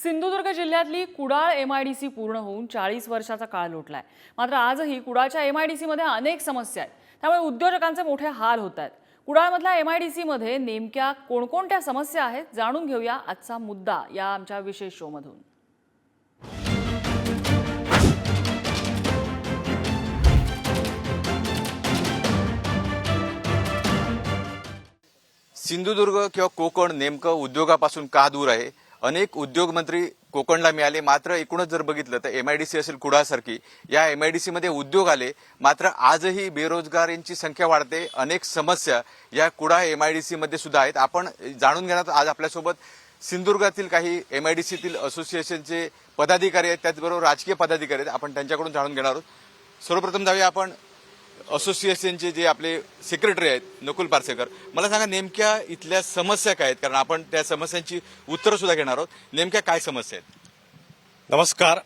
सिंधुदुर्ग जिल्ह्यातली कुडाळ एमआयडीसी पूर्ण होऊन 40 वर्षाचा काळ लोटलाय। मात्र आजही कुडाळच्या एमआयडीसी मध्ये अनेक समस्या आहेत, त्यामुळे उद्योजकांचे मोठे हाल होत आहेत। कुडाळमधल्या एमआयडीसी मध्ये नेमक्या कोणकोणत्या समस्या आहेत जाणून घेऊया आजचा मुद्दा या आमच्या विशेष शो मधून। सिंधुदुर्ग किंवा कोकण नेमकं उद्योगापासून का दूर आहे? अनेक उद्योग मंत्री कोकणला मिळाले, मात्र एकूणच जर बघितलं तर एमआयडीसी असेल कुडाळसारखी या एमआयडीसी मध्ये उद्योग आले, मात्र आजही बेरोजगारांची संख्या वाढते। अनेक समस्या या कुडाळ एमआयडीसी मध्ये सुद्धा आहेत। आपण जाणून घेणार आज आपल्यासोबत सिंधुदुर्गातील काही एमआयडीसीतील असोसिएशनचे पदाधिकारी आहेत, त्याचबरोबर राजकीय पदाधिकारी आहेत। आपण त्यांच्याकडून जाणून घेणार आहोत। सर्वप्रथम जाऊया आपण असोसिएशनचे जे आपले सेक्रेटरी आहेत नकुल पारसेकर, मला सांगा नेमक्या इथल्या समस्या काय आहेत, कारण आपण त्या समस्यांची उत्तरं सुद्धा घेणार आहोत। नेमक्या काय समस्या आहेत? नमस्कार।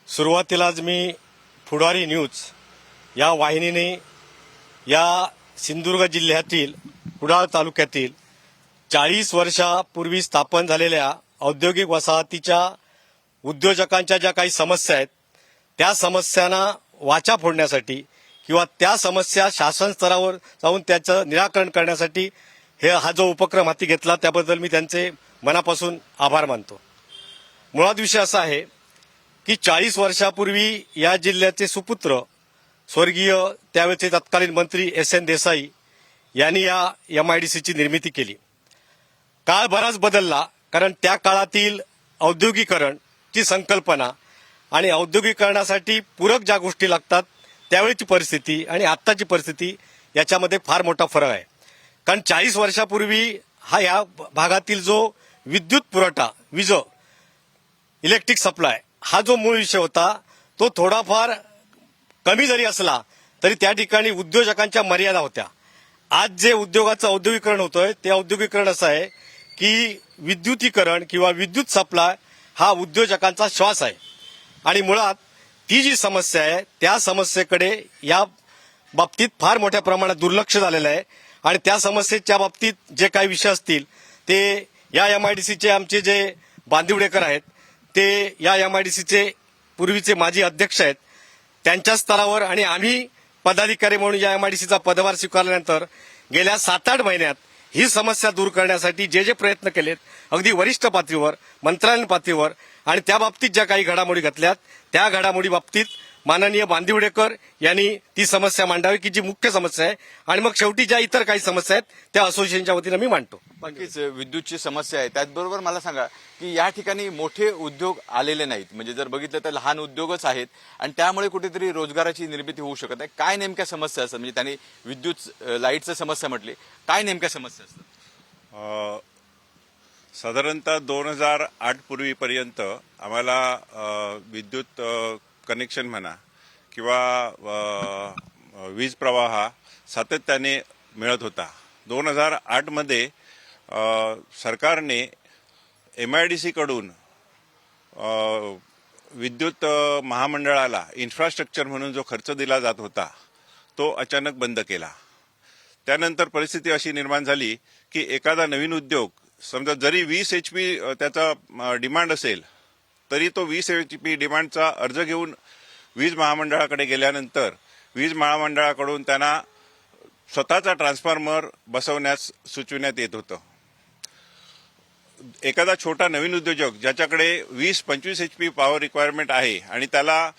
सुरुवातीलाच मी पुढारी न्यूज या वाहिनीने या सिंधुदुर्ग जिल्ह्यातील कुडाळ तालुक्यातील 40 वर्षापूर्वी स्थापन झालेल्या औद्योगिक वसाहतीच्या उद्योजकांच्या ज्या काही समस्या आहेत त्या समस्यांना वाचा फोडण्यासाठी किंवा त्या समस्या शासन स्तरावर जाऊन त्याचं निराकरण करण्यासाठी हा जो उपक्रम हाती घेतला त्याबद्दल मी त्यांचे मनापासून आभार मानतो। मुळात विषय असा आहे की 40 वर्षापूर्वी या जिल्ह्याचे सुपुत्र स्वर्गीय त्यावेळेचे तत्कालीन मंत्री एस.एन. देसाई यांनी या एमआयडीसीची निर्मिती केली। काळ बराच बदलला, कारण त्या काळातील औद्योगिकरणची संकल्पना आणि औद्योगिकरणासाठी पूरक ज्या गोष्टी लागतात त्यावेळीची परिस्थिती आणि आत्ताची परिस्थिती याच्यामध्ये फार मोठा फरक आहे। कारण 40 वर्षापूर्वी या भागातील जो विद्युत पुरवठा इलेक्ट्रिक सप्लाय हा जो मूळ विषय होता तो थोडाफार कमी जरी असला तरी त्या ठिकाणी उद्योजकांच्या मर्यादा होत्या। आज जे उद्योगाचं औद्योगिकरण होतोय ते औद्योगिकरण असं आहे की विद्युतीकरण किंवा विद्युत सप्लाय हा उद्योजकांचा श्वास आहे। आणि मुळात ती जी समस्या आहे त्या समस्येकडे या बाबतीत फार मोठ्या प्रमाणात दुर्लक्ष झालेलं आहे। आणि त्या समस्येच्या बाबतीत जे काही विषय असतील ते या एमआयडीसीचे आमचे जे बांदिवडेकर आहेत ते या एमआयडीसीचे पूर्वीचे माजी अध्यक्ष आहेत, त्यांच्या स्तरावर आणि आम्ही पदाधिकारी म्हणून या एमआयडीसीचा पदभार स्वीकारल्यानंतर गेल्या 7-8 महिन्यात ही समस्या दूर करण्यासाठी जे प्रयत्न केलेत अगदी वरिष्ठ पातळीवर मंत्रालयीन पातळीवर आणि त्या बाबतीत ज्या काही घडामोडी घडल्यात त्या घडामोडी बाबतीत माननीय बांदिवडेकर यांनी ती समस्या मांडावी की जी मुख्य समस्या आहे, आणि मग शेवटी ज्या इतर काही समस्या आहेत त्या असोसिएशनच्या वतीने मी मांडतो। नक्कीच विद्युतची समस्या आहे। त्याचबरोबर मला सांगा की या ठिकाणी मोठे उद्योग आलेले नाहीत, म्हणजे जर बघितलं तर लहान उद्योगच आहेत आणि त्यामुळे कुठेतरी रोजगाराची निर्मिती होऊ शकत नाही। काय नेमक्या समस्या असतात? म्हणजे त्यांनी विद्युत लाईटचं समस्या म्हटली, काय नेमक्या समस्या असतात? साधारणतः 2008 पूर्वीपर्यंत आम्हाला विद्युत कनेक्शन म्हणा किंवा वीज प्रवाह सातत्याने मिळत होता। 2008 मध्ये सरकारने एमआयडीसी कडून विद्युत महामंडळाला इन्फ्रास्ट्रक्चर म्हणून जो खर्च दिला जात होता तो अचानक बंद केला। त्यानंतर परिस्थिती अशी निर्माण झाली की एखादा नवीन उद्योग समजा जरी 20 HP त्याचा डिमांड असेल तरी तो 20 HP डिमांडचा अर्ज घेऊन वीज महामंडळाकडे गेल्यानंतर वीज महामंडळाकडून त्यांना स्वतःचा ट्रान्सफॉर्मर बसवण्यास सुचविण्यात येत होतं। एखादा छोटा नवीन उद्योजक ज्याच्याकडे 20-25 HP पॉवर रिक्वायरमेंट आहे आणि त्याला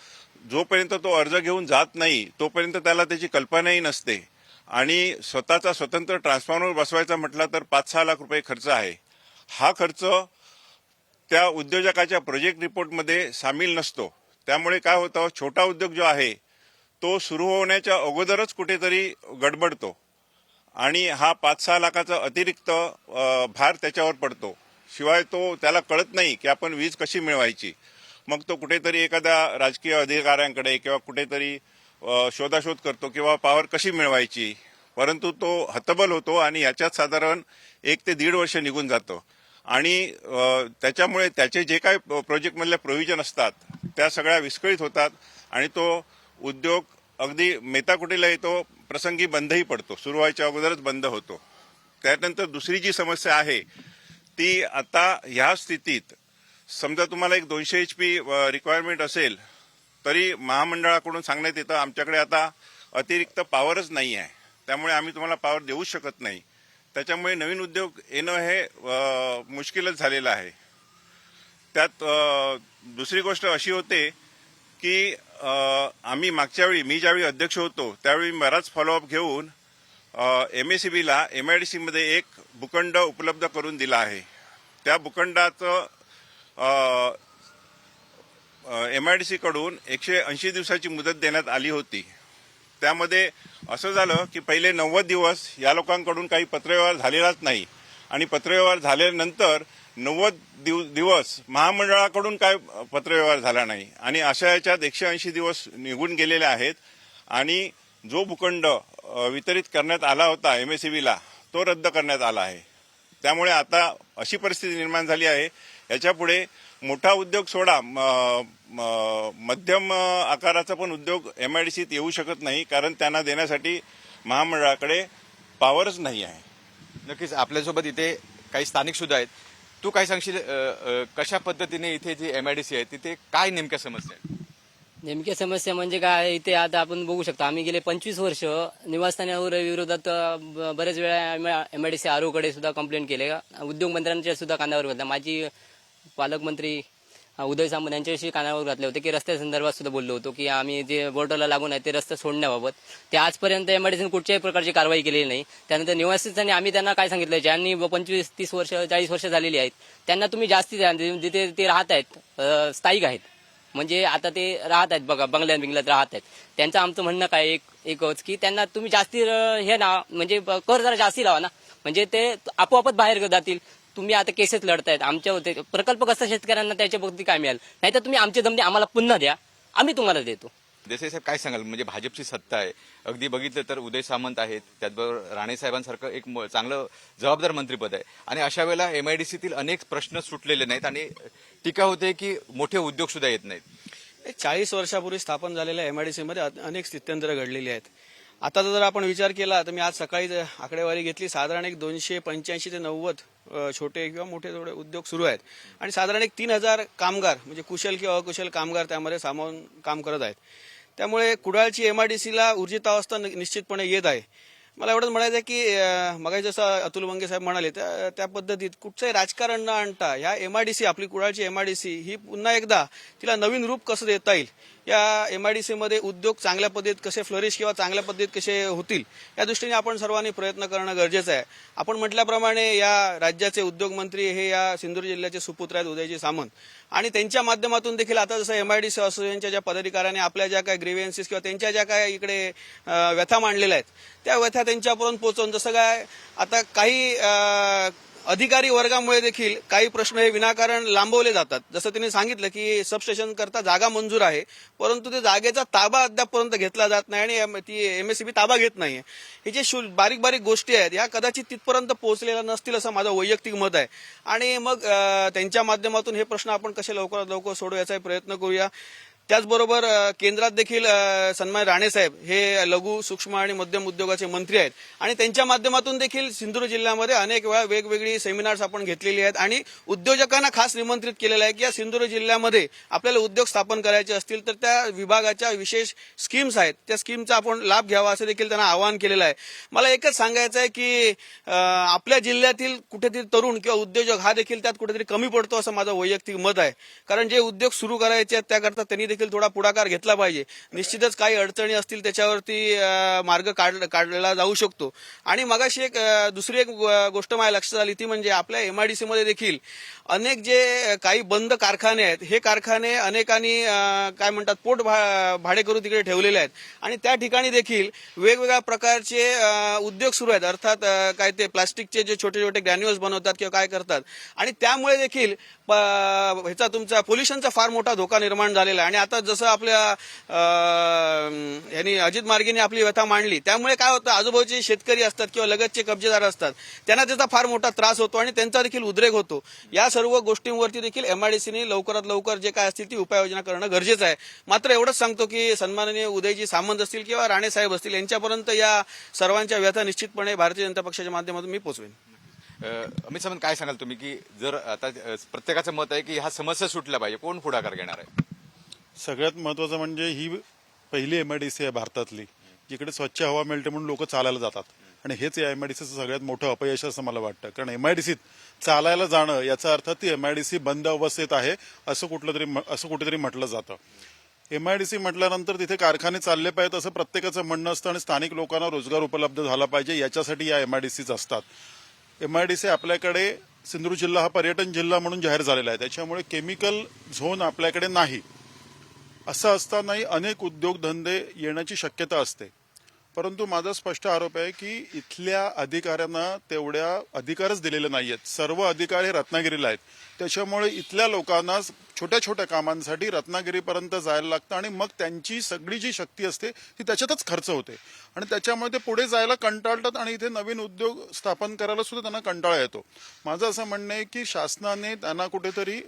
जोपर्यंत तो अर्ज घेऊन जात नाही तोपर्यंत त्याला त्याची कल्पनाही नसते आणि स्वतःचा स्वतंत्र ट्रान्सफॉर्मर बसवायचा म्हटला तर 5-6 लाख रुपये खर्च आहे। हा खर्च त्या उद्योजकाच्या प्रोजेक्ट रिपोर्टमध्ये सामील नसतो। त्यामुळे काय होतं, छोटा उद्योग जो आहे तो सुरू होण्याच्या अगोदरच कुठेतरी गडबडतो आणि हा 5-6 लाखाचा अतिरिक्त भार त्याच्यावर पडतो। शिवाय त्याला कळत नाही की आपण वीज कशी मिळवायची। मग तो कुठेतरी एखाद्या राजकीय अधिकाऱ्यांकडे किंवा कुठेतरी शोधाशोध करतो किंवा पॉवर कशी मिळवायची, परंतु तो हतबल होतो आणि याच्यात साधारण 1 ते 1.5 वर्ष निघून जातं आणि त्याच्यामुळे त्याचे जे काही प्रोजेक्टमधल्या प्रोव्हिजन असतात त्या सगळ्या विस्कळीत होतात आणि तो उद्योग अगदी मेताकुटीला येतो, प्रसंगी बंदही पडतो, सुरू व्हायच्या अगोदरच बंद होतो। त्यानंतर दुसरी जी समस्या आहे ती आता ह्या स्थितीत समजा तुम्हाला एक 200 HP रिक्वायरमेंट असेल तरी महामंडळाकडून सांगण्यात येतं आमच्याकडे आता अतिरिक्त पॉवरच नाही आहे, त्यामुळे आम्ही तुम्हाला पॉवर देऊच शकत नाही. त्याच्यामुळे नवीन उद्योग येणं हे मुश्किलच झालेलं आहे. त्यात दुसरी गोष्ट अशी होते की आम्ही मागच्या वेळी मी ज्यावेळी अध्यक्ष होतो त्यावेळी बराच फॉलोअप घेऊन MACBला MIDC मध्ये एक भूखंड उपलब्ध करून दिला आहे. त्या भूखंडाचं MIDC कडून 180 दिवसाची मुदत देण्यात आली होती. त्यामध्ये असं झालं की पहिले 90 दिवस या लोकांकडून काही पत्रव्यवहार झालेलाच नाही आणि पत्रव्यवहार झाल्यानंतर 90 दिवस महामंडळाकडून काय पत्रव्यवहार झाला नाही आणि अशा याच्यात 180 दिवस निघून गेलेले आहेत आणि जो भूखंड वितरित करण्यात आला होता MACBला तो रद्द करण्यात आला आहे. त्यामुळे आता अशी परिस्थिती निर्माण झाली आहे, याच्यापुढे मोठा उद्योग सोडा मध्यम आकाराचा पण उद्योग MIDCत येऊ शकत नाही, कारण त्यांना देण्यासाठी महामंडळाकडे पॉवरच नाही आहे. नक्कीच आपल्यासोबत इथे काही स्थानिक सुद्धा आहेत. तू काय सांगशील कशा पद्धतीने इथे जी MIDC आहे तिथे काय नेमक्या समस्या आहेत? नेमक्या समस्या म्हणजे काय, इथे आता आपण बघू शकतो आम्ही गेले 25 वर्ष निवासस्थानावर विरोधात बरेच वेळा MIDC RO कडे सुद्धा कंप्लेंट केले. उद्योग मंत्र्यांच्या सुद्धा कानावर घातल्या. माजी पालकमंत्री उदय सामंत यांच्याविषयी कानावर घातले होते की रस्त्या संदर्भात सुद्धा बोललो होतो की आम्ही जे बॉर्डरला लागून आहे ते रस्ते सोडण्याबाबत ते आजपर्यंत MIDCने कुठच्याही प्रकारची कारवाई केलेली नाही. त्यानंतर निवासितांनी आम्ही त्यांना काय सांगितलं, ज्यांनी 25-30 वर्ष 40 वर्ष झालेली आहेत त्यांना तुम्ही जास्ती द्या, जिथे ते राहत आहेत स्थायिक आहेत, म्हणजे आता ते राहत आहेत बघा बंगल्यात बिंगल्यात राहत आहेत, त्यांचं आमचं म्हणणं काय एकच की त्यांना तुम्ही जास्ती हे ना म्हणजे कर जरा जास्ती लावा ना, म्हणजे ते आपोआपच बाहेर जातील. तुम्ही आता केसेस लढतायत आमच्या होते प्रकल्प कसा शेतकऱ्यांना त्याच्या बाबतीत काय मिळाल, नाही तर तुम्ही आमचे दमने आम्हाला पुन्हा द्या, आम्ही तुम्हाला देतो. देसाई साहेब काय सांगाल, म्हणजे भाजपची सत्ता आहे, अगदी बघितलं तर उदय सामंत आहेत, त्याचबरोबर राणे साहेबांसारखं एक चांगलं जबाबदार मंत्रिपद आहे आणि अशा वेळेला MIDCतील अनेक प्रश्न सुटलेले नाहीत आणि टीका होते की मोठे उद्योग सुद्धा येत नाहीत. 40 वर्षापूर्वी स्थापन झालेल्या MIDC मध्ये अनेक स्थित्यंतर घडलेली आहेत. आता जर आपण विचार केला तर मी आज सकाळी आकडेवारी घेतली, साधारण एक 285 ते 90 छोटे किंवा मोठे थोडे उद्योग सुरू आहेत आणि साधारण एक 3000 कामगार म्हणजे कुशल किंवा अकुशल कामगार त्यामध्ये सामावून काम करत आहेत. त्यामुळे कुडाळची MIDCला ऊर्जितावस्था निश्चितपणे येत आहे. मला एवढंच म्हणायचं आहे की मगाशी जसं अतुल वंगे साहेब म्हणाले त्या पद्धतीत कुठचंही राजकारण न आणता ह्या MIDC आपली कुडाळची MIDC ही पुन्हा एकदा तिला नवीन रूप कसं देता येईल, या MIDC मध्ये उद्योग चांगल्या पद्धतीत कसे फ्लरिश किंवा चांगल्या पद्धतीत कसे होतील या दृष्टीने आपण सर्वांनी प्रयत्न करणं गरजेचं आहे. आपण म्हटल्याप्रमाणे या राज्याचे उद्योग मंत्री हे या सिंधुदुर्ग जिल्ह्याचे सुपुत्र आहेत उदयजी सामंत आणि त्यांच्या माध्यमातून देखील आता जसं MIDC असोसिएशनच्या ज्या पदाधिकाऱ्यांनी आपल्या ज्या काही ग्रीव्हन्सेस किंवा त्यांच्या ज्या काय इकडे व्यथा मांडलेल्या आहेत त्या व्यथा त्यांच्यापर्यंत पोहोचवून, जसं काय आता काही अधिकारी वर्गामुळे देखील काही प्रश्न हे विनाकारण लांबवले जातात. जसं त्यांनी सांगितलं की सबस्टेशन करता जागा मंजूर आहे, परंतु त्या जागेचा ताबा अद्यापपर्यंत घेतला जात नाही आणि ती MACB ताबा घेत नाहीये. हे जे बारीक बारीक गोष्टी आहेत ह्या कदाचित तिथपर्यंत पोहोचलेल्या नसतील असं माझं वैयक्तिक मत आहे आणि मग त्यांच्या माध्यमातून हे प्रश्न आपण कसे लवकरात लवकर सोडवायचा प्रयत्न करूया. त्याचबरोबर केंद्रात देखील सन्मान राणेसाहेब हे लघु सूक्ष्म आणि मध्यम उद्योगाचे मंत्री आहेत आणि त्यांच्या माध्यमातून देखील सिंधुदुर्ग जिल्ह्यामध्ये अनेक वेळा वेगवेगळी सेमिनार्स आपण घेतलेली आहेत आणि उद्योजकांना खास निमंत्रित केलेलं आहे की या सिंधुदुर्ग जिल्ह्यामध्ये आपल्याला उद्योग स्थापन करायचे असतील तर त्या विभागाच्या विशेष स्कीम्स आहेत त्या स्कीमचा आपण लाभ घ्यावा असं देखील त्यांना आवाहन केलेलं आहे. मला एकच सांगायचं आहे की आपल्या जिल्ह्यातील कुठेतरी तरुण किंवा उद्योजक हा देखील त्यात कुठेतरी कमी पडतो असं माझं वैयक्तिक मत आहे, कारण जे उद्योग सुरू करायचे आहेत त्याकरता त्यांनी देखील थोडा पुढाकार घेतला पाहिजे. निश्चितच काही अडचणी असतील त्याच्यावरती मार्ग काढला जाऊ शकतो. आणि मगाशी दुसरी एक गोष्ट माझ्या लक्षात आली ती म्हणजे आपल्या MIDC मध्ये देखील अनेक जे काही बंद कारखाने आहेत हे कारखाने अनेकांनी काय म्हणतात पोट भाडे करून तिकडे ठेवलेले आहेत आणि त्या ठिकाणी देखील वेगवेगळ्या प्रकारचे उद्योग सुरू आहेत. अर्थात काय ते प्लास्टिकचे जे छोटे छोटे ग्रॅन्युअल्स बनवतात किंवा काय करतात आणि त्यामुळे देखील ह्याचा तुमचा पोल्युशनचा फार मोठा धोका निर्माण झालेला आहे. आणि आता जसं आपल्या यांनी अजित मार्गेंनी आपली व्यथा मांडली त्यामुळे काय होतं, आजूबाजूचे शेतकरी असतात किंवा लगतचे कब्जेदार असतात त्यांना त्याचा फार मोठा त्रास होतो आणि त्यांचा देखील उद्रेक होतो. या सर्व गोष्टींवरती देखील MIDCने लवकरात लवकर जे काय असतील ती उपाययोजना करणं गरजेचं आहे. मात्र एवढंच सांगतो की सन्माननीय उदयजी सामंत असतील किंवा राणे साहेब असतील यांच्यापर्यंत या सर्वांच्या व्यथा निश्चितपणे भारतीय जनता पक्षाच्या माध्यमातून मी पोहोचवेन. अमित सावंत, काय सांगाल तुम्ही की जर आता प्रत्येकाचं मत आहे की ह्या समस्या सुटल्या पाहिजे, कोण पुढाकार घेणार आहे? सगळ्यात महत्वाचं म्हणजे ही पहिली एमआयडीसी आहे भारतातली जिकडे स्वच्छ हवा मिळते म्हणून लोक चालायला जातात, आणि हेच या एमआयडीसीचं सगळ्यात मोठं अपयश असं मला वाटतं. कारण एमआयडीसीत चालायला जाणं याचा अर्थ ती एमआयडीसी बंद अवस्थेत आहे असं कुठेतरी म्हटलं जातं. एमआयडीसी म्हटल्यानंतर तिथे कारखाने चालले पाहिजेत असं प्रत्येकाचं म्हणणं असतं, आणि स्थानिक लोकांना रोजगार उपलब्ध झाला पाहिजे याच्यासाठी या एमआयडीसीच असतात. एमआयडीसी आपल्याकडे सिंधुदुर्ग जिल्हा हा पर्यटन जिल्हा म्हणून जाहीर झालेला आहे, त्याच्यामुळे केमिकल झोन आपल्याकडे नाही. असं असतानाही अनेक उद्योगधंदे येण्याची शक्यता असते. परंतु माझा स्पष्ट आरोप आहे की इथल्या अधिकाऱ्यांना तेवढ्या अधिकारच दिलेले नाहीयेत. सर्व अधिकार हे रत्नागिरीला आहेत, त्याच्यामुळे इथल्या लोकांना छोट्या छोट्या कामांसाठी रत्नागिरीपर्यंत जायला लागतं, आणि मग त्यांची सगळी जी शक्ती असते ती त्याच्यातच खर्च होते, आणि त्याच्यामुळे ते पुढे जायला कंटाळतात, आणि इथे नवीन उद्योग स्थापन करायला सुद्धा त्यांना कंटाळा येतो. माझं असं म्हणणं आहे की शासनाने त्यांना कुठेतरी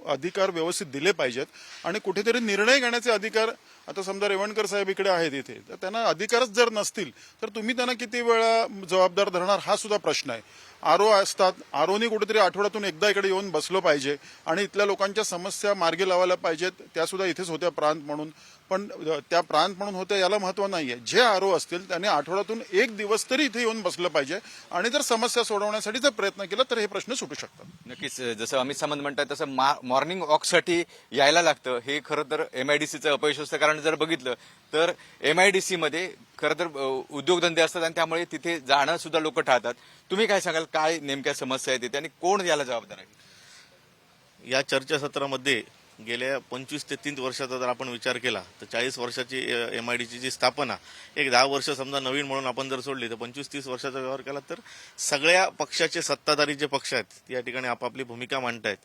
अधिकार व्यवस्थित दिले पाहिजेत, आणि कुठेतरी निर्णय घेण्याचे अधिकार, आता समजा रेवणकर साहेब इकडे आहेत इथे, तर त्यांना अधिकारच जर नसतील तर तुम्ही त्यांना किती वेळा जबाबदार धरणार हा सुद्धा प्रश्न आहे. आरओ असतात, आरओनी कुठेतरी आठवड्यातून एकदा इकडे येऊन बसलो पाहिजे आणि इथल्या लोकांच्या समस्या मार्गी लावायला पाहिजेत. त्या सुद्धा इथेच होत्या प्रांत म्हणून, पण त्या प्रांत म्हणून होत्या याला महत्व नाहीये. जे आरओ असतील त्यांनी आठवड्यातून एक दिवस तरी इथे येऊन बसलं पाहिजे, आणि जर समस्या सोडवण्यासाठी जर प्रयत्न केला तर हे प्रश्न सुटू शकतात. नक्कीच, जसं अमित सावंत म्हणतात तसं मॉर्निंग वॉकसाठी यायला लागतं, हे खरं तर एमआयडीसीचं अपयश असतं. कारण जर बघितलं तर एमआयडीसी मध्ये खरं तर उद्योगधंदे असतात, आणि त्यामुळे तिथे जाणं सुद्धा लोक टाळतात. तुम्ही काय सांगाल, काय नेमक्या समस्या आहेत तिथे आणि कोण याला जबाबदार आहे? या चर्चासत्रामध्ये गेल्या 25 ते 30 वर्षाचा जर आपण विचार केला तर 40 वर्षाची एमआयडीसीची स्थापना, एक 10 वर्ष समजा नवीन म्हणून आपण जर सोडली तर 25-30 वर्षाचा व्यवहार केला तर सगळ्या पक्षाचे सत्ताधारी जे पक्ष आहेत या ठिकाणी आपापली भूमिका मांडतायत.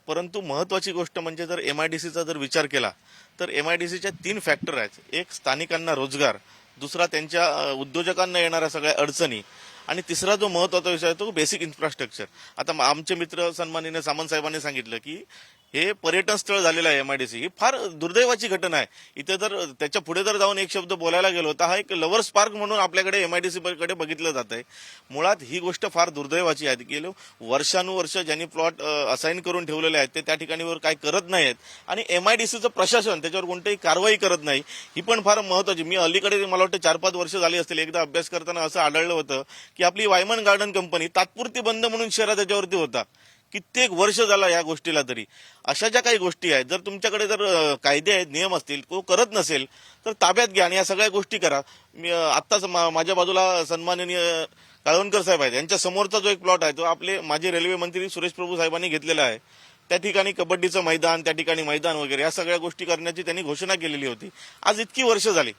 परंतु महत्वाची गोष्ट म्हणजे जर एमआयडीसीचा जर विचार केला तर एमआयडीसीच्या 3 फॅक्टर आहेत. एक स्थानिकांना रोजगार, दुसरा त्यांच्या उद्योजकांना येणाऱ्या सगळ्या अडचणी, आणि तिसरा जो महत्वाचा विषय आहे तो बेसिक इन्फ्रास्ट्रक्चर. आता आमचे मित्र सन्माननीय सामंत साहेबांनी सांगितलं की हे पर्यटन स्थळ झालेलं आहे एमआयडीसी, ही फार दुर्दैवाची घटना आहे. इथे जर त्याच्या पुढे जर जाऊन एक शब्द बोलायला गेलो तर हा एक लव्हर्स पार्क म्हणून आपल्याकडे एमआयडीसी कडे बघितलं जात आहे. मुळात ही गोष्ट फार दुर्दैवाची आहे. गेलो वर्षानुवर्ष ज्यांनी प्लॉट असाइन करून ठेवलेले आहेत ते त्या ठिकाणीवर काय करत नाहीत, आणि एमआयडीसीचं प्रशासन त्याच्यावर कोणतीही कारवाई करत नाही, ही पण फार महत्वाची. मी अलीकडे मला वाटतं 4-5 वर्ष झाली असतील, एकदा अभ्यास करताना असं आढळलं होतं की आपली वायमन गार्डन कंपनी तात्पुरती बंद म्हणून शहरात त्याच्यावरती होता. कित्येक वर्ष झाला या गोष्टीला. तरी अशा ज्या काही गोष्टी आहेत, जर तुमच्याकडे जर कायदे आहेत, नियम असतील, तो करत नसेल तर ताब्यात घ्या आणि या सगळ्या गोष्टी करा. मी आत्ताच माझ्या बाजूला सन्माननीय काळवणकर साहेब आहेत, यांच्या समोरचा जो एक प्लॉट आहे तो आपले माजी रेल्वे मंत्री सुरेश प्रभू साहेबांनी घेतलेला आहे. त्या ठिकाणी कबड्डीचं मैदान, त्या ठिकाणी मैदान वगैरे या सगळ्या गोष्टी करण्याची त्यांनी घोषणा केलेली होती. आज इतकी वर्ष झाली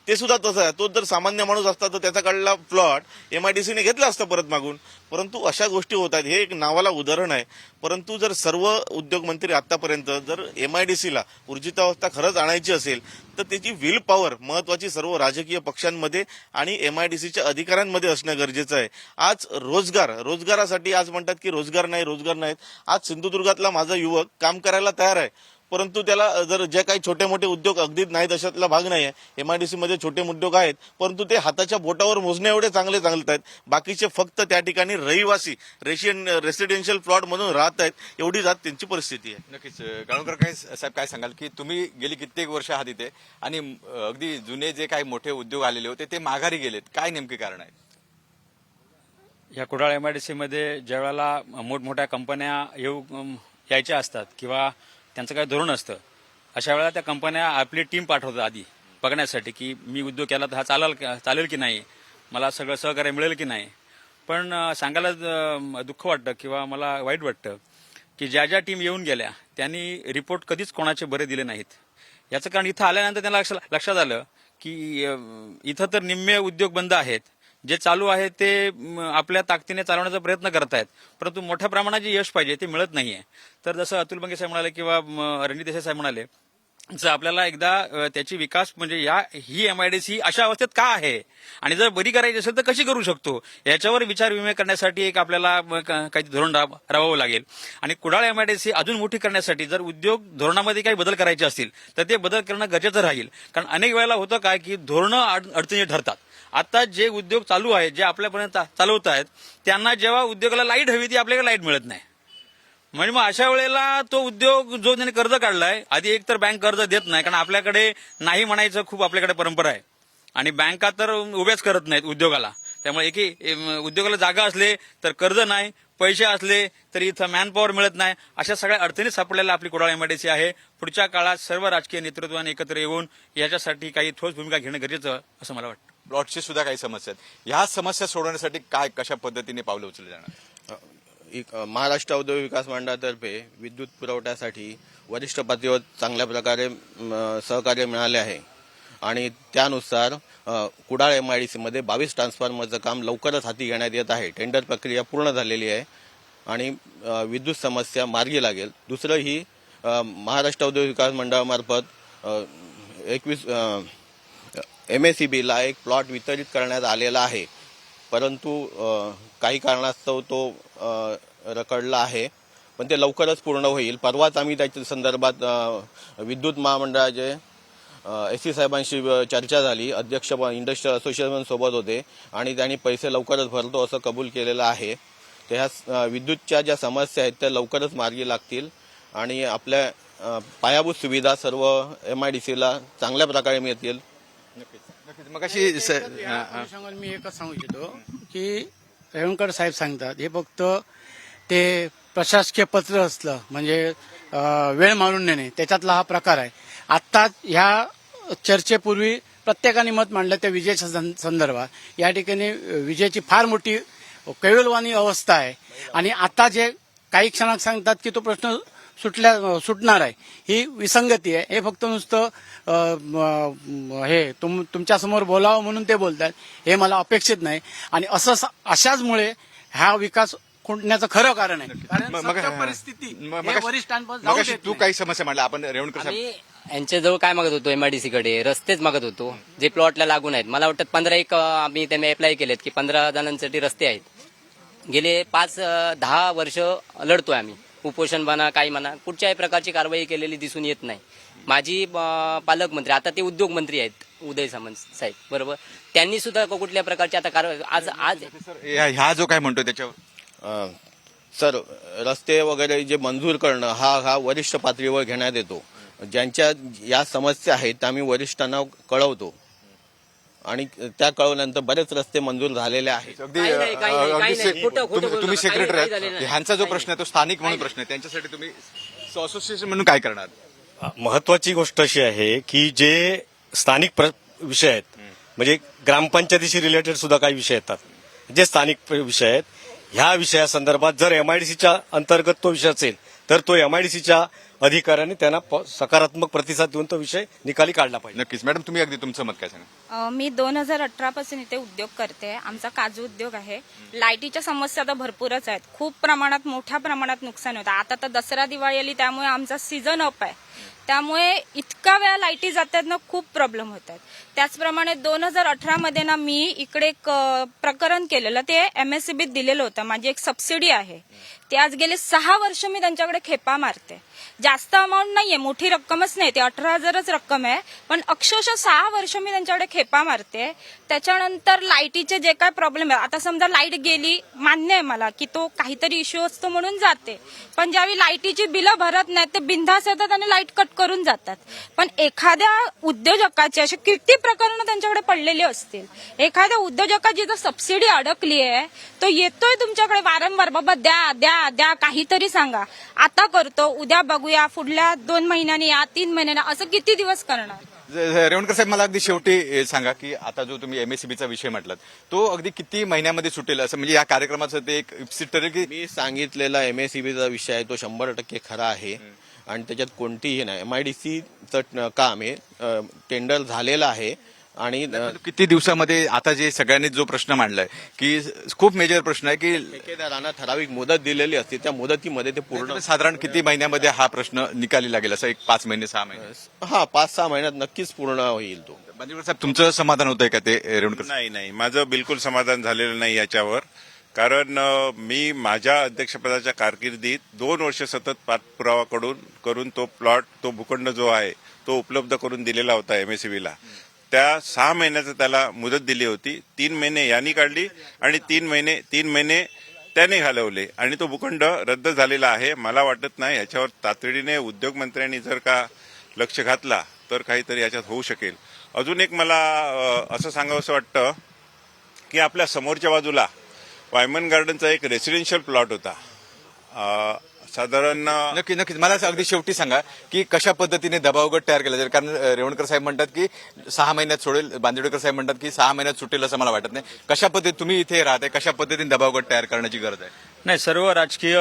ते सुद्धा तसं आहे. तो जर सामान्य माणूस असता तर त्याचा काढलेला प्लॉट एमआयडीसीने घेतला असता परत मागून. परंतु अशा गोष्टी होत आहेत. हे एक नावाला उदाहरण आहे. परंतु जर सर्व उद्योगमंत्री आतापर्यंत जर एमआयडीसीला ऊर्जितावस्था खरंच आणायची असेल तर त्याची विल पॉवर महत्वाची सर्व राजकीय पक्षांमध्ये आणि एमआयडीसीच्या अधिकाऱ्यांमध्ये असणं गरजेचं आहे. आज रोजगारासाठी आज म्हणतात की रोजगार नाहीत. आज सिंधुदुर्गातला माझा युवक काम करायला तयार आहे, परंतु त्याला जर जे काही छोटे मोठे उद्योग अगदी नाहीत अशातला भाग नाही आहे. एमआयडीसी मध्ये छोटे उद्योग आहेत, परंतु ते हाताच्या बोटावर मोजणे एवढे चांगले आहेत. बाकीचे फक्त त्या ठिकाणी रहिवासी रेसिडेन्शियल प्लॉट म्हणून राहत आहेत, एवढी जात त्यांची परिस्थिती आहे. नक्कीच, गाळवणकर साहेब काय सांगाल की तुम्ही गेली कित्येक वर्ष आहात इथे, आणि अगदी जुने जे काही मोठे उद्योग आलेले होते ते माघारी गेलेत, काय नेमके कारण आहे? या कुडाळ एमआयडीसी मध्ये ज्या वेळेला मोठमोठ्या कंपन्या यायच्या असतात किंवा त्यांचं काही धोरण असतं, अशा वेळेला त्या कंपन्या आपली टीम पाठवतात आधी बघण्यासाठी की मी उद्योग केला तर हा चालेल की नाही, मला सगळं सहकार्य मिळेल की नाही. पण सांगायला दुःख वाटतं किंवा मला वाईट वाटतं की ज्या ज्या टीम येऊन गेल्या त्यांनी रिपोर्ट कधीच कोणाचे बरे दिले नाहीत. याचं कारण इथं आल्यानंतर त्यांना लक्षात आलं की इथं तर निम्मे उद्योग बंद आहेत, जे चालू आहे ते आपल्या ताकदीने चालवण्याचा प्रयत्न करतायत, परंतु मोठ्या प्रमाणात जे यश पाहिजे ते मिळत नाहीये. तर जसं अतुल बंगे साहेब म्हणाले किंवा रणजित देसाई साहेब म्हणाले, जर आपल्याला एकदा त्याची विकास म्हणजे ही एमआयडीसी अशा अवस्थेत का आहे आणि जर बरी करायची असेल तर कशी करू शकतो याच्यावर विचार विनिमय करण्यासाठी एक आपल्याला काही धोरण राबवावं लागेल. आणि कुडाळ एमआयडीसी अजून मोठी करण्यासाठी जर उद्योग धोरणामध्ये काही बदल करायचे असतील तर ते बदल करणं गरजेचं राहील. कारण अनेक वेळेला होतं काय की धोरणं अडचणी ठरतात आता जे उद्योग चालू आहेत, जे आपल्यापर्यंत चालवत आहेत, त्यांना जेव्हा उद्योगाला लाईट हवी ती आपल्याकडे लाईट मिळत नाही. म्हणजे मग अशा वेळेला तो उद्योग जो त्यांनी कर्ज काढलाय, आधी एक तर बँक कर्ज देत नाही, कारण आपल्याकडे नाही म्हणायचं खूप आपल्याकडे परंपरा आहे आणि बँका तर उभ्याच करत नाहीत उद्योगाला. त्यामुळे उद्योगाला जागा असले तर कर्ज नाही, पैसे असले तरी इथं मॅनपॉवर मिळत नाही. अशा सगळ्या अडचणी सापडलेल्या आपली कुडाळ एमआयडीसी आहे. पुढच्या काळात सर्व राजकीय नेतृत्वाने एकत्र येऊन याच्यासाठी काही ठोस भूमिका घेणं गरजेचं असं मला वाटतं. प्लॉटची सुद्धा काही समस्या आहेत. ह्या समस्या सोडवण्यासाठी काय कशा पद्धतीने पावलं उचलली जाणार? महाराष्ट्र औद्योगिक विकास मंडळातर्फे विद्युत पुरवठ्यासाठी वरिष्ठ पातळीवर चांगल्या प्रकारे सहकार्य मिळाले आहे आणि त्यानुसार कुडाळ एमआयडीसी मध्ये 22 ट्रान्सफॉर्मरचं काम लवकरच हाती घेण्यात येत आहे. टेंडर प्रक्रिया पूर्ण झालेली आहे आणि विद्युत समस्या मार्गी लागेल. दुसरं ही महाराष्ट्र औद्योगिक विकास मंडळामार्फत 21 MACBला एक प्लॉट वितरित करण्यात आलेला आहे, परंतु काही कारणास्तव तो रखडला आहे, पण ते लवकरच पूर्ण होईल. परवाच आम्ही त्याच्या संदर्भात विद्युत महामंडळाचे SC साहेबांशी चर्चा झाली. अध्यक्ष इंडस्ट्रियल असोसिएशन सोबत होते आणि त्यांनी पैसे लवकरच भरतो असं कबूल केलेलं आहे. त्या विद्युतच्या ज्या समस्या आहेत त्या लवकरच मार्गी लागतील आणि आपल्या पायाभूत सुविधा सर्व MIDCला चांगल्या प्रकारे मिळतील. मग अशी मी एकच सांगू इच्छितो की रेवणकर साहेब सांगतात हे फक्त ते प्रशासकीय पत्र असलं म्हणजे वेळ मारून नेणे त्याच्यातला हा प्रकार आहे. आत्ता ह्या चर्चेपूर्वी प्रत्येकाने मत मांडलं त्या विजेच्या संदर्भात. या ठिकाणी विजेची फार मोठी कैवलवाणी अवस्था आहे आणि आता जे काही क्षणात सांगतात की तो प्रश्न सुटणार आहे, ही विसंगती आहे. हे फक्त नुसतं तुमच्या समोर बोलावं म्हणून ते बोलतात, हे मला अपेक्षित नाही आणि अशाचमुळे हा विकास खुंटण्याचं खरं कारण आहे. कारण सत्य परिस्थिती हे वरिष्ठांपर्यंत जाऊ देत तू नाही. काही समस्या मांडल्या आपण रेवणकर साहेब. आम्ही यांच्याजवळ काय मागत होतो, MIDC कडे रस्तेच मागत होतो जे प्लॉटला लागून आहेत. मला वाटतं 15 आम्ही त्यांनी अप्लाय केलेत की 15 जणांसाठी रस्ते आहेत. गेले 5-10 वर्ष लढतोय आम्ही. उपोषण म्हणा काही म्हणा, कुठच्याही प्रकारची कारवाई केलेली दिसून येत नाही. माजी पालकमंत्री आता ते उद्योग मंत्री आहेत उदय सामंत साहेब, बरोबर, त्यांनी सुद्धा कुठल्या प्रकारची आता कारवाई आज ह्या जो काय म्हणतोय त्याच्यावर सर, रस्ते वगैरे जे मंजूर करणं हा वरिष्ठ पातळीवर घेण्यात येतो. ज्यांच्या या समस्या आहेत त्या आम्ही वरिष्ठांना कळवतो आणि त्या कळवल्यानंतर बरेच रस्ते मंजूर झालेले आहेत. तुम्ही सेक्रेटरी आहात, ह्यांचा जो प्रश्न आहे तो स्थानिक म्हणून प्रश्न आहे, त्यांच्यासाठी तुम्ही असोसिएशन म्हणून काय करणार? महत्वाची गोष्ट अशी आहे की जे स्थानिक विषय आहेत, म्हणजे ग्रामपंचायतीशी रिलेटेड सुद्धा काही विषय येतात, जे स्थानिक विषय आहेत, ह्या विषयासंदर्भात जर MIDCच्या अंतर्गत तो विषय असेल तर तो MIDCच्या अधिकाऱ्यांनी त्यांना सकारात्मक प्रतिसाद देऊन तो विषय निकाली काढला पाहिजे. नक्कीच. मॅडम, तुम्ही अगदी तुमचं मत काय सांगा? मी 2018 पासून इथे उद्योग करते. आमचा काजू उद्योग आहे. लाईटीच्या समस्या तर भरपूरच आहेत. खूप प्रमाणात मोठ्या प्रमाणात नुकसान होतं. आता तर दसरा दिवाळी आली त्यामुळे आमचा सीझन अप आहे, त्यामुळे इतका वेळा लाईटी जातात ना, खूप प्रॉब्लेम होतात. त्याचप्रमाणे 2018 मध्ये ना मी इकडे एक प्रकरण केलेलं, ते MSCBत दिलेलं होतं. माझी एक सबसिडी आहे, ते आज गेले 6 वर्ष मी त्यांच्याकडे खेपा मारते. जास्त अमाऊंट नाहीये, मोठी रक्कमच नाही, ते 18,000च रक्कम आहे, पण अक्षरशः 6 वर्ष मी त्यांच्याकडे खेपा मारते. त्याच्यानंतर लाईटीचे जे काय प्रॉब्लेम आहे, आता समजा लाईट गेली, मान्य आहे मला की तो काहीतरी इश्यू असतो म्हणून जाते, पण ज्यावेळी लाईटीची बिलं भरत नाहीत ते बिनधास्त येतात आणि लाईट कट करून जातात. पण एखाद्या उद्योजकाची अशी किती प्रकरणं त्यांच्याकडे पडलेली असतील. एखाद्या उद्योजकाची जर सबसिडी अडकली आहे, तो येतोय तुमच्याकडे वारंवार, बाबा द्या द्या द्या, काहीतरी सांगा, आता करतो, उद्या बघूया, पुढल्या 2 महिन्यांनी या, 3 महिन्यांनी, असं किती दिवस करणार? रेवणकर साहेब, मला अगदी शेवटी सांगा की आता जो तुम्ही MACBचा विषय म्हटलात तो अगदी किती महिन्यामध्ये सुटेल असं, म्हणजे या कार्यक्रमाचं ते एक इप्सिट ठरेल की? मी सांगितलेला MACBचा विषय आहे तो 100% खरा आहे आणि त्याच्यात कोणतीही नाही. MIDCचं काम आहे, टेंडर झालेलं आहे आणि किती दिवसामध्ये, आता जे सगळ्यांनी जो प्रश्न मांडलाय की खूप मेजर प्रश्न आहे की ठेकेदारांना ठराविक मुदत दिलेली असते, त्या मुदतीमध्ये ते पूर्ण, साधारण किती महिन्यामध्ये हा प्रश्न निकाली लागेल असं? एक 5 महिने 6 महिने? 5-6 महिन्यात नक्कीच पूर्ण होईल तो. बांदिवडे साहेब, तुमचं समाधान होतंय का ते रेवणकर? नाही, माझं बिलकुल समाधान झालेलं नाही याच्यावर. कारण मी माझ्या अध्यक्षपदाच्या कारकिर्दीत 2 वर्ष सतत पाठपुरावा करून तो प्लॉट, तो भूखंड जो आहे तो उपलब्ध करून दिलेला होता MACBला. त्या 6 महिन्याचं त्याला मुदत दिली होती. 3 महिने यांनी काढली आणि 3 महिने त्याने घालवले आणि तो भूखंड रद्द झालेला आहे. मला वाटत नाही याच्यावर तातडीने उद्योगमंत्र्यांनी जर का लक्ष घातला तर काहीतरी याच्यात होऊ शकेल. अजून एक मला असं सांगावंसं वाटतं की आपल्या समोरच्या बाजूला वायमन गार्डनचा एक रेसिडेन्शियल प्लॉट होता. साधारण नक्कीच मला असं अगदी शेवटी सांगा की कशा पद्धतीने दबावगट तयार केला जाईल, कारण रेवणकर साहेब म्हणतात की 6 महिन्यात सोडेल, बांदिवडेकर साहेब म्हणतात की 6 महिन्यात सुटेल असं मला वाटत नाही. कशा पद्धतीने तुम्ही इथे राहताय, कशा पद्धतीने दबावगट तयार करण्याची गरज आहे? नाही, सर्व राजकीय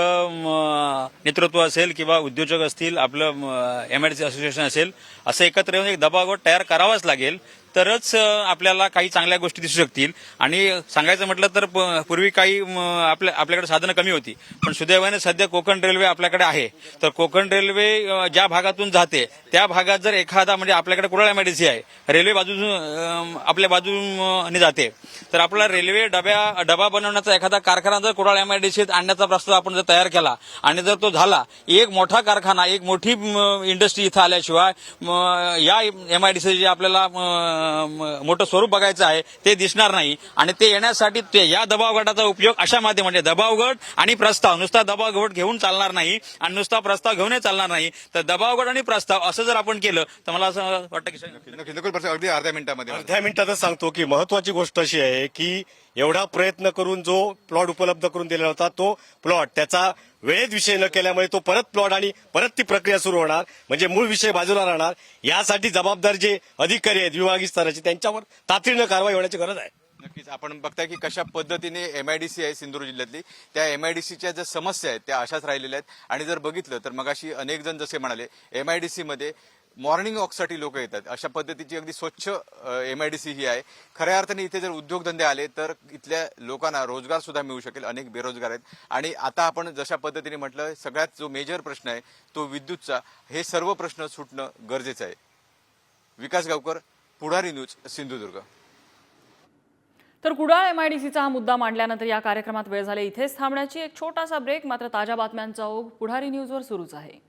नेतृत्व असेल किंवा उद्योजक असतील, आपलं एमआयडीसी असोसिएशन असेल, असं एकत्र येऊन एक दबावगट तयार करावाच लागेल. तरच आपल्याला काही चांगल्या गोष्टी दिसू शकतील. आणि सांगायचं म्हटलं तर पूर्वी काही आपल्याकडे साधनं कमी होती, पण सुदैवाने सध्या कोकण रेल्वे आपल्याकडे आहे. तर कोकण रेल्वे ज्या भागातून जाते त्या भागात जर एखादा म्हणजे आपल्याकडे कुडाळ एमआयडीसी आहे, रेल्वे बाजून आपल्या बाजूने जाते, तर आपला रेल्वे डबा बनवण्याचा एखादा कारखाना जर कुडाळ एमआयडीसीत आणण्याचा प्रस्ताव आपण जर तयार केला आणि जर तो झाला, एक मोठा कारखाना, एक मोठी इंडस्ट्री इथं आल्याशिवाय या एमआयडीसी जे आपल्याला मोठं स्वरूप बघायचं आहे ते दिसणार नाही. आणि ते येण्यासाठी या दबाव गटाचा उपयोग अशा माध्यमाने दबाव गट आणि प्रस्ताव, नुसता दबाव गट घेऊन चालणार नाही आणि नुसता प्रस्ताव घेऊनही चालणार नाही. तर दबाव गट आणि प्रस्ताव असं जर आपण केलं तर मला असं वाटतं की अगदी अर्ध्या मिनिटातच सांगतो की महत्वाची गोष्ट अशी आहे की एवढा प्रयत्न करून जो प्लॉट उपलब्ध करून दिला होता तो प्लॉट त्याचा वेळेत विषय न केल्यामुळे तो परत प्लॉट आणि परत ती प्रक्रिया सुरू होणार, म्हणजे मूळ विषय बाजूला राहणार. यासाठी जबाबदार जे अधिकारी आहेत विभागीय स्तराचे त्यांच्यावर तातडीनं कारवाई होण्याची गरज आहे. नक्कीच आपण बघताय की कशा पद्धतीने एमआयडीसी आहे सिंधुदुर्ग जिल्ह्यातली, त्या एमआयडीसीच्या ज्या समस्या आहेत त्या अशाच राहिलेल्या आहेत. आणि जर बघितलं तर मगाशी अनेक जण जसे म्हणाले एमआयडीसी मध्ये मॉर्निंग वॉकसाठी लोक येतात, अशा पद्धतीची अगदी स्वच्छ एमआयडीसी ही आहे. खऱ्या अर्थाने इथे जर उद्योगधंदे आले तर इथल्या लोकांना रोजगार सुद्धा मिळू शकेल. अनेक बेरोजगार आहेत. आणि आता आपण जशा पद्धतीने म्हटलं सगळ्यात जो मेजर प्रश्न आहे तो विद्युतचा, हे सर्व प्रश्न सुटणं गरजेचं आहे. विकास गावकर, पुढारी न्यूज, सिंधुदुर्ग. तर कुडाळ एमआयडीसीचा हा मुद्दा मांडल्यानंतर या कार्यक्रमात वेळ झाली इथेच थांबण्याची. एक छोटासा ब्रेक, मात्र ताज्या बातम्यांचा ओघ पुढारी न्यूजवर सुरूच आहे.